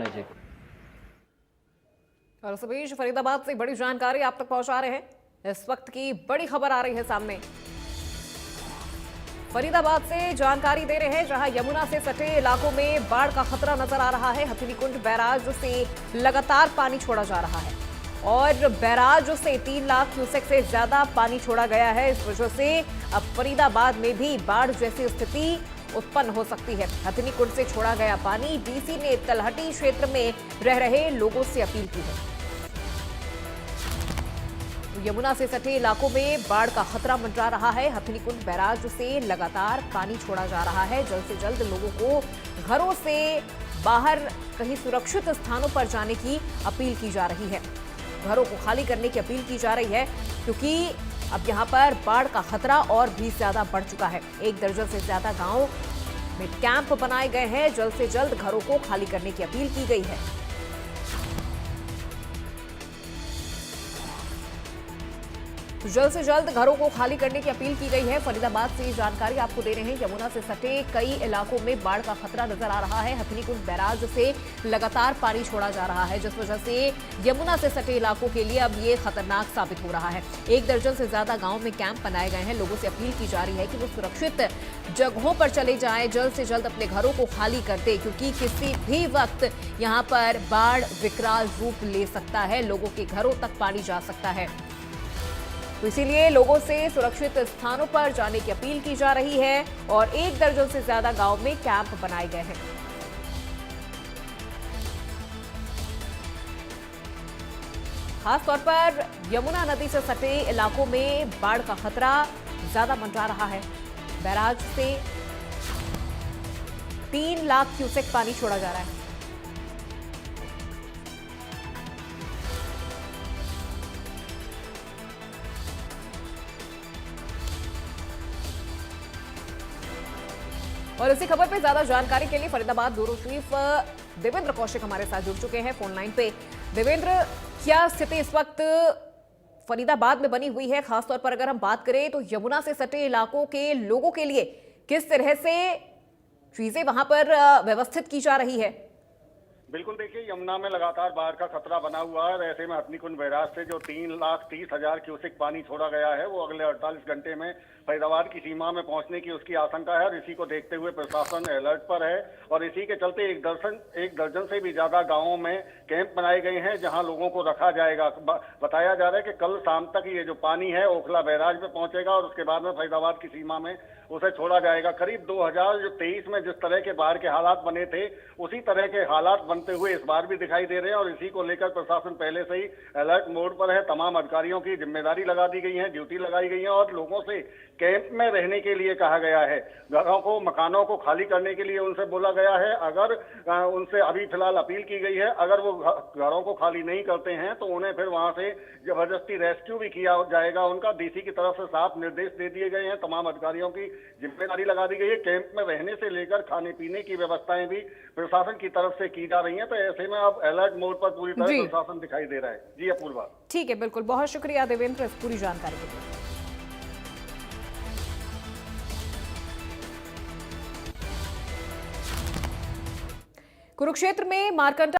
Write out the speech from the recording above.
जी। और इस बीच फरीदाबाद से बड़ी जानकारी आप तक पहुंचा रहे हैं। इस वक्त की बड़ी खबर आ रही है सामने। फरीदाबाद से जानकारी दे रहे हैं, जहां यमुना से सटे इलाकों में बाढ़ का खतरा नजर आ रहा है। हथनीकुंड बैराज से लगातार पानी छोड़ा जा रहा है और बैराज से 3 लाख क्यूसेक से ज्यादा पानी छोड़ा गया है। इस वजह से अब फरीदाबाद में भी बाढ़ जैसी स्थिति उत्पन्न हो सकती है। हथनीकुंड से छोड़ा गया पानी, डीसी ने तलहटी क्षेत्र में रह रहे लोगों से अपील की है। यमुना से सटे इलाकों में बाढ़ का खतरा मंडरा रहा है। हथनीकुंड बैराज से लगातार पानी छोड़ा जा रहा है। जल्द से जल्द लोगों को घरों से बाहर कहीं सुरक्षित स्थानों पर जाने की अपील की जा रही है। घरों को खाली करने की अपील की जा रही है, क्योंकि अब यहां पर बाढ़ का खतरा और भी ज्यादा बढ़ चुका है। 1 दर्जन से ज्यादा गांव में कैंप बनाए गए हैं। जल्द से जल्द घरों को खाली करने की अपील की गई है। तो जल्द से जल्द घरों को खाली करने की अपील की गई है। फरीदाबाद से जानकारी आपको दे रहे हैं। यमुना से सटे कई इलाकों में बाढ़ का खतरा नजर आ रहा है। हथनीकुंड बैराज से लगातार पानी छोड़ा जा रहा है, जिस वजह से यमुना से सटे इलाकों के लिए अब ये खतरनाक साबित हो रहा है। 1 दर्जन से ज्यादा गांव में कैंप बनाए गए हैं। लोगों से अपील की जा रही है कि वो सुरक्षित जगहों पर चले जाएं, जल्द से जल्द अपने घरों को खाली कर दे, क्योंकि किसी भी वक्त यहाँ पर बाढ़ विकराल रूप ले सकता है। लोगों के घरों तक पानी जा सकता है। तो इसीलिए लोगों से सुरक्षित स्थानों पर जाने की अपील की जा रही है और 1 दर्जन से ज्यादा गांव में कैंप बनाए गए हैं। खासतौर पर यमुना नदी से सटे इलाकों में बाढ़ का खतरा ज्यादा मंडरा रहा है। बैराज से 3 लाख क्यूसेक पानी छोड़ा जा रहा है। और इसी खबर पे ज्यादा जानकारी के लिए फरीदाबाद ब्यूरो चीफ देवेंद्र कौशिक हमारे साथ जुड़ चुके हैं फोन लाइन पे। देवेंद्र, क्या स्थिति इस वक्त फरीदाबाद में बनी हुई है? खासतौर पर अगर हम बात करें तो यमुना से सटे इलाकों के लोगों के लिए किस तरह से चीजें वहां पर व्यवस्थित की जा रही है? बिल्कुल, देखिए, यमुना में लगातार बाढ़ का खतरा बना हुआ है। ऐसे में हथनीकुंड बैराज से जो 3,30,000 क्यूसेक पानी छोड़ा गया है, वो अगले 48 घंटे में फरीदाबाद की सीमा में पहुंचने की उसकी आशंका है और इसी को देखते हुए प्रशासन अलर्ट पर है। और इसी के चलते एक दर्जन से भी ज्यादा गांवों में कैंप बनाए गए हैं, जहां लोगों को रखा जाएगा। बताया जा रहा है कि कल शाम तक ये जो पानी है ओखला बैराज में पहुंचेगा और उसके बाद में फरीदाबाद की सीमा में उसे छोड़ा जाएगा। करीब 2023 में जिस तरह के बाढ़ के हालात बने थे, उसी तरह के हालात बनते हुए इस बार भी दिखाई दे रहे हैं और इसी को लेकर प्रशासन पहले से ही अलर्ट मोड पर है। तमाम अधिकारियों की जिम्मेदारी लगा दी गई है, ड्यूटी लगाई गई है और लोगों से कैंप में रहने के लिए कहा गया है। घरों को, मकानों को खाली करने के लिए उनसे बोला गया है। अगर उनसे अभी फिलहाल अपील की गई है, अगर वो घरों को खाली नहीं करते हैं तो उन्हें फिर वहां से जबरदस्ती रेस्क्यू भी किया जाएगा। उनका डीसी की तरफ से साफ निर्देश दे दिए गए हैं। तमाम अधिकारियों की जिम्मेदारी लगा दी गई है। कैंप में रहने से लेकर खाने पीने की व्यवस्थाएं भी प्रशासन की तरफ से की जा रही हैं। तो ऐसे में अब अलर्ट मोड पर पूरी तरह प्रशासन दिखाई दे रहा है। जी अपूर्वा। ठीक है, बिल्कुल, बहुत शुक्रिया देवेंद्र इस पूरी जानकारी के लिए। कुरुक्षेत्र में मारकंडा